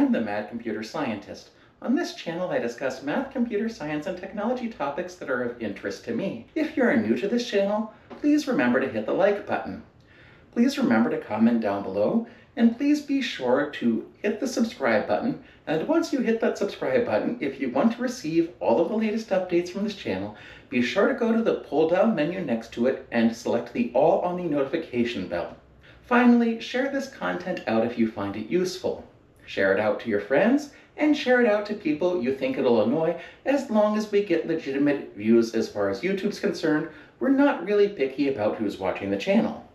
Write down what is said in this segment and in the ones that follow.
I'm the Mad Computer Scientist. On this channel, I discuss math, computer science, and technology topics that are of interest to me. If you're new to this channel, please remember to hit the like button. Please remember to comment down below, and please be sure to hit the subscribe button. And once you hit that subscribe button, if you want to receive all of the latest updates from this channel, be sure to go to the pull-down menu next to it and select the All on the Notification bell. Finally, share this content out if you find it useful. Share it out to your friends, and share it out to people you think it'll annoy. As long as we get legitimate views as far as YouTube's concerned, we're not really picky about who's watching the channel.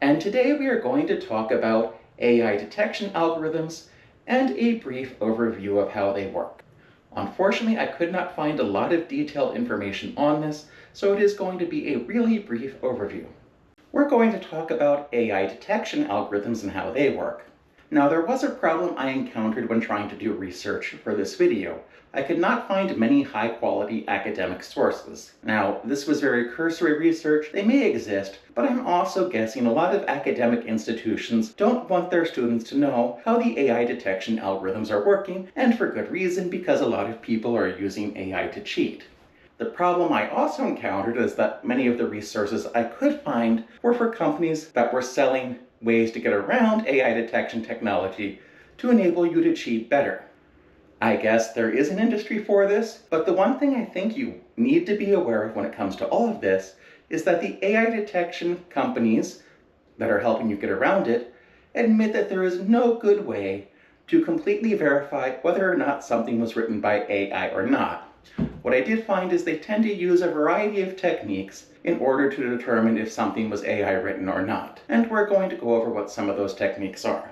And today we are going to talk about AI detection algorithms and a brief overview of how they work. Unfortunately, I could not find a lot of detailed information on this, so it is going to be a really brief overview. We're going to talk about AI detection algorithms and how they work. Now, there was a problem I encountered when trying to do research for this video. I could not find many high-quality academic sources. Now, this was very cursory research. They may exist, but I'm also guessing a lot of academic institutions don't want their students to know how the AI detection algorithms are working, and for good reason, because a lot of people are using AI to cheat. The problem I also encountered is that many of the resources I could find were for companies that were selling ways to get around AI detection technology to enable you to cheat better. I guess there is an industry for this, but the one thing I think you need to be aware of when it comes to all of this is that the AI detection companies that are helping you get around it admit that there is no good way to completely verify whether or not something was written by AI or not. What I did find is they tend to use a variety of techniques in order to determine if something was AI written or not. And we're going to go over what some of those techniques are.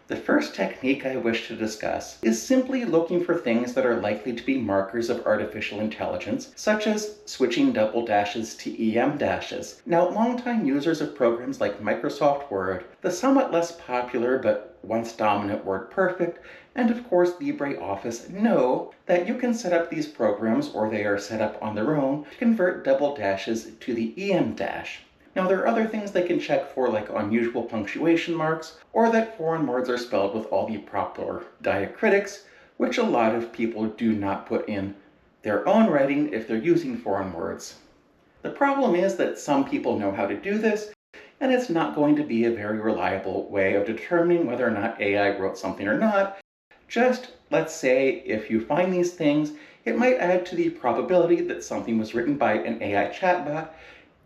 The first technique I wish to discuss is simply looking for things that are likely to be markers of artificial intelligence, such as switching double dashes to EM dashes. Now, longtime users of programs like Microsoft Word, the somewhat less popular but once dominant WordPerfect, and of course LibreOffice know that you can set up these programs, or they are set up on their own, to convert double dashes to the EM dash. Now, there are other things they can check for, like unusual punctuation marks, or that foreign words are spelled with all the proper diacritics, which a lot of people do not put in their own writing if they're using foreign words. The problem is that some people know how to do this, and it's not going to be a very reliable way of determining whether or not AI wrote something or not. Just, let's say, if you find these things, it might add to the probability that something was written by an AI chatbot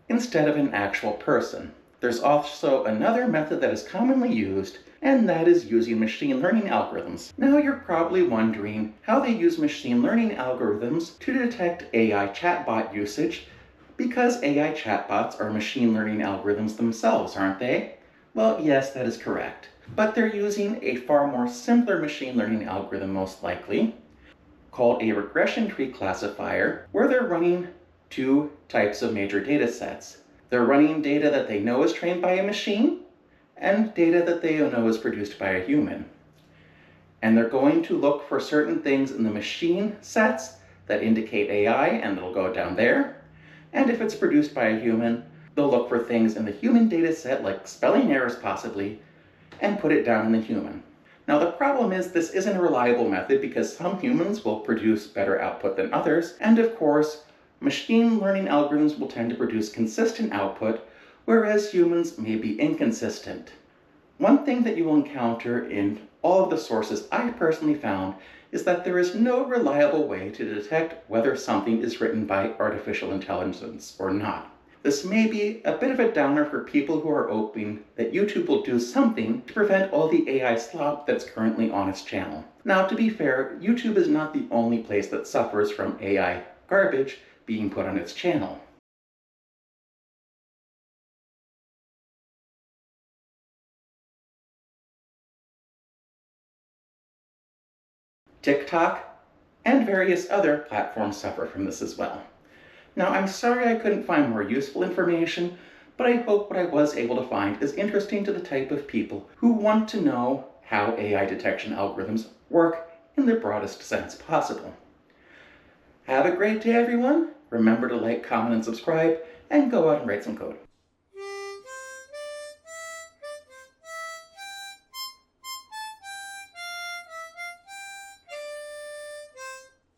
instead of an actual person. There's also another method that is commonly used, and that is using machine learning algorithms. Now, you're probably wondering how they use machine learning algorithms to detect AI chatbot usage, because AI chatbots are machine learning algorithms themselves, aren't they? Well, yes, that is correct. But they're using a far more simpler machine learning algorithm, most likely, called a regression tree classifier, where they're running two types of major data sets. They're running data that they know is trained by a machine, and data that they know is produced by a human. And they're going to look for certain things in the machine sets that indicate AI, and it'll go down there. And if it's produced by a human, they'll look for things in the human data set, like spelling errors possibly, and put it down in the human. Now, the problem is this isn't a reliable method because some humans will produce better output than others, and of course, machine learning algorithms will tend to produce consistent output, whereas humans may be inconsistent. One thing that you will encounter in all of the sources I personally found is that there is no reliable way to detect whether something is written by artificial intelligence or not. This may be a bit of a downer for people who are hoping that YouTube will do something to prevent all the AI slop that's currently on its channel. Now, to be fair, YouTube is not the only place that suffers from AI garbage being put on its channel. TikTok and various other platforms suffer from this as well. Now, I'm sorry I couldn't find more useful information, but I hope what I was able to find is interesting to the type of people who want to know how AI detection algorithms work in the broadest sense possible. Have a great day, everyone. Remember to like, comment, and subscribe, and go out and write some code.